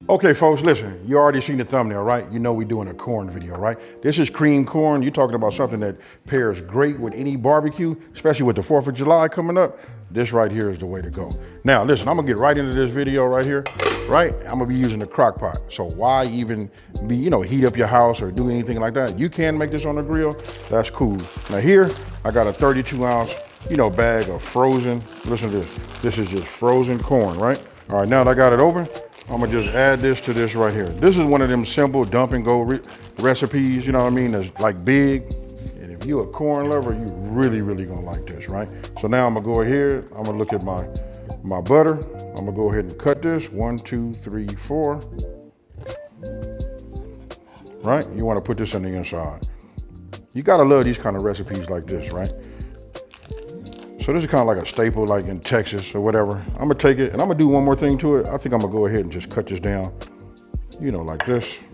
Okay, folks, listen, you already seen the thumbnail, right? You know we're doing a corn video, right? This is cream corn. You're talking about something that pairs great with any barbecue, especially with the 4th of July coming up. This right here is the way to go. Now, listen, I'm gonna get right into this video right here, right? I'm gonna be using the crock pot. So why even heat up your house or do anything like that? You can make this on the grill, that's cool. Now here, I got a 32-ounce, bag of frozen, listen to this. This is just frozen corn, right? All right, now that I got it open, I'm gonna just add this to this right here. This is one of them simple dump and go recipes, you know what I mean? That's like big. And if you're a corn lover, you really gonna like this, right? So now I'm gonna go ahead, I'm gonna look at my butter. I'm gonna go ahead and cut this, 1, 2, 3, 4. Right? You wanna put this on the inside. You gotta love these kind of recipes like this, right? So this is kind of like a staple, like in Texas or whatever. I'm gonna take it and I'm gonna do one more thing to it. I think I'm gonna go ahead and just cut this down, like this,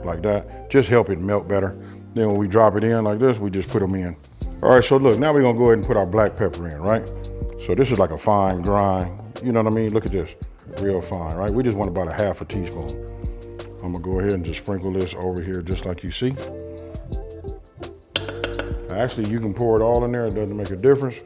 like that. Just help it melt better. Then when we drop it in like this, we just put them in. All right, so look, now we're gonna go ahead and put our black pepper in, right? So this is like a fine grind, you know what I mean? Look at this, real fine, right? We just want about a half a teaspoon. I'm gonna go ahead and just sprinkle this over here just like you see. Actually, you can pour it all in there. It doesn't make a difference.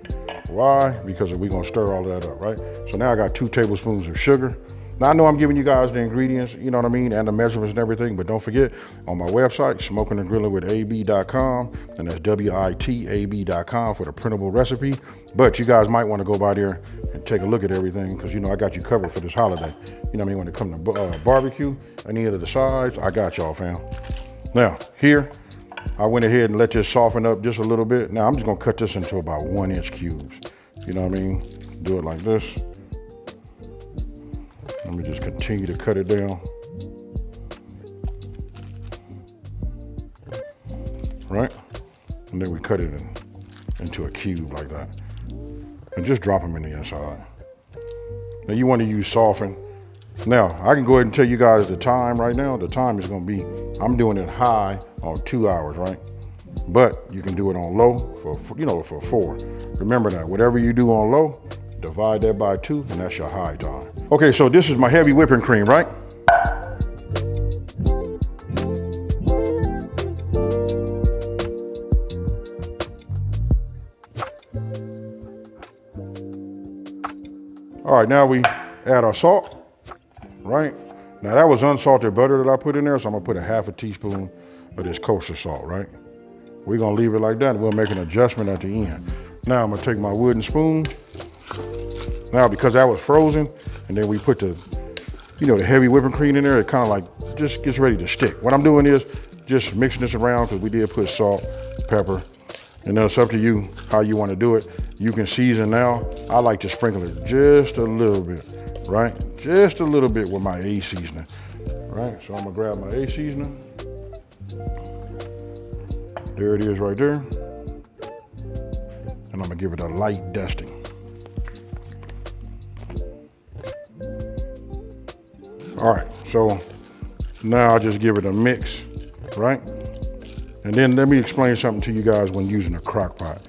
Why? Because we're gonna stir all of that up, right? So now I got 2 tablespoons of sugar. Now I know I'm giving you guys the ingredients, you know what I mean, and the measurements and everything, but don't forget, on my website, smokingandgrillingwithab.com, and that's WITAB.com for the printable recipe. But you guys might wanna go by there and take a look at everything, because I got you covered for this holiday. You know what I mean? When it comes to barbecue, any of the sides, I got y'all, fam. Now, here, I went ahead and let this soften up just a little bit. Now I'm just gonna cut this into about 1-inch cubes. You know what I mean? Do it like this. Let me just continue to cut it down. Right? And then we cut it into a cube like that. And just drop them in the inside. Now you wanna use soften. Now, I can go ahead and tell you guys the time right now. The time is gonna be, I'm doing it high on 2 hours, right? But you can do it on low for 4. Remember that, whatever you do on low, divide that by 2, and that's your high time. Okay, so this is my heavy whipping cream, right? All right, now we add our salt. Right? Now that was unsalted butter that I put in there, so I'm gonna put a half a teaspoon of this kosher salt, right? We're gonna leave it like that, and we'll make an adjustment at the end. Now I'm gonna take my wooden spoon. Now, because that was frozen, and then we put the heavy whipping cream in there, it kind of like just gets ready to stick. What I'm doing is just mixing this around, because we did put salt, pepper, and then it's up to you how you wanna do it. You can season now. I like to sprinkle it just a little bit. Right? Just a little bit with my A seasoning. Right? So I'm gonna grab my A seasoning. There it is right there. And I'm gonna give it a light dusting. All right, so now I'll just give it a mix, right? And then let me explain something to you guys when using a crock pot.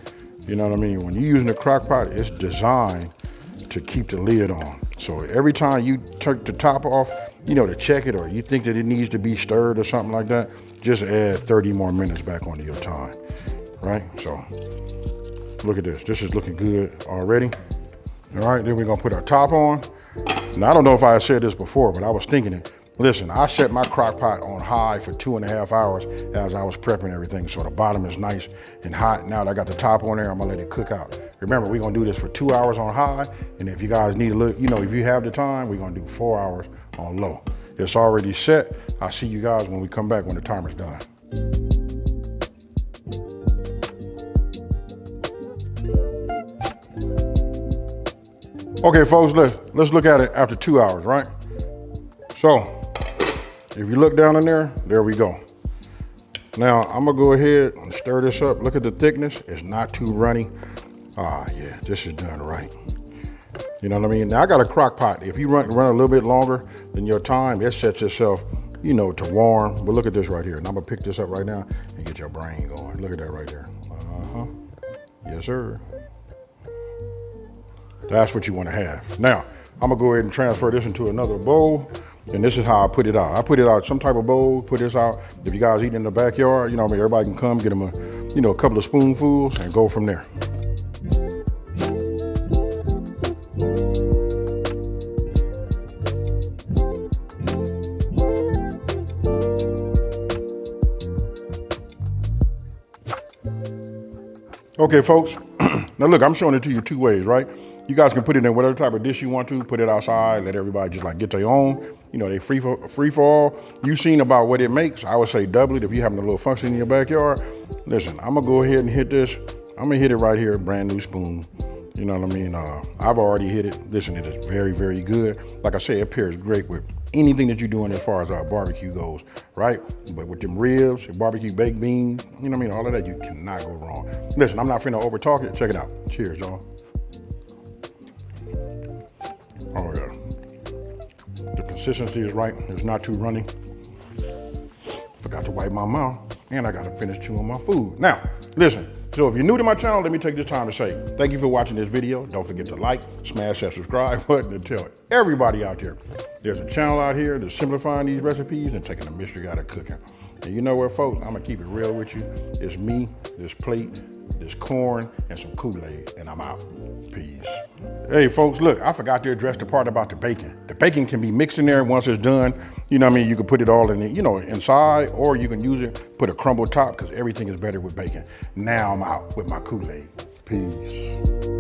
You know what I mean? When you're using a crock pot, it's designed to keep the lid on. So every time you take the top off, to check it, or you think that it needs to be stirred or something like that, just add 30 more minutes back onto your time, right? So look at this. This is looking good already. All right, then we're gonna put our top on. Now, I don't know if I said this before, but I was thinking it. Listen, I set my crock pot on high for 2.5 hours as I was prepping everything, so the bottom is nice and hot. Now that I got the top on there, I'm gonna let it cook out. Remember, we're gonna do this for 2 hours on high, and if you guys need a look, if you have the time, we're gonna do 4 hours on low. It's already set. I'll see you guys when we come back when the timer's done. Okay, folks, let's look at it after 2 hours, right? So, if you look down in there we go. Now, I'm gonna go ahead and stir this up. Look at the thickness, it's not too runny. Ah, yeah, this is done right. You know what I mean? Now, I got a crock pot. If you run a little bit longer than your time, it sets itself, to warm. But look at this right here. And I'm gonna pick this up right now and get your brain going. Look at that right there. Yes, sir. That's what you wanna have. Now, I'm gonna go ahead and transfer this into another bowl. And this is how I put it out. I put it out some type of bowl, put this out. If you guys eat in the backyard, you know, everybody can come, get them a couple of spoonfuls and go from there. Okay, folks, now look, I'm showing it to you two ways, right? You guys can put it in whatever type of dish you want to, put it outside, let everybody just like get their own. You know, they free for all. You've seen about what it makes. I would say double it if you're having a little function in your backyard. Listen, I'm gonna go ahead and hit this. I'm gonna hit it right here, brand new spoon. You know what I mean? I've already hit it. Listen, it is very, very good. Like I said, it pairs great with anything that you're doing as far as our barbecue goes, right? But with them ribs, barbecue baked beans, you know what I mean? All of that, you cannot go wrong. Listen, I'm not finna over talk it. Check it out. Cheers, y'all. Oh yeah. The consistency is right. It's not too runny. Forgot to wipe my mouth, and I gotta finish chewing my food. Now, listen. So if you're new to my channel, let me take this time to say thank you for watching this video. Don't forget to like, smash that subscribe button, and tell everybody out there there's a channel out here that's simplifying these recipes and taking the mystery out of cooking. And you know what, folks? I'm gonna keep it real with you. It's me, this plate, this corn, and some Kool-Aid, and I'm out. Peace. Hey, folks, look, I forgot to address the part about the bacon. The bacon can be mixed in there once it's done. You know what I mean? You can put it all in the, inside, or you can use it, put a crumbled top, because everything is better with bacon. Now I'm out with my Kool-Aid. Peace.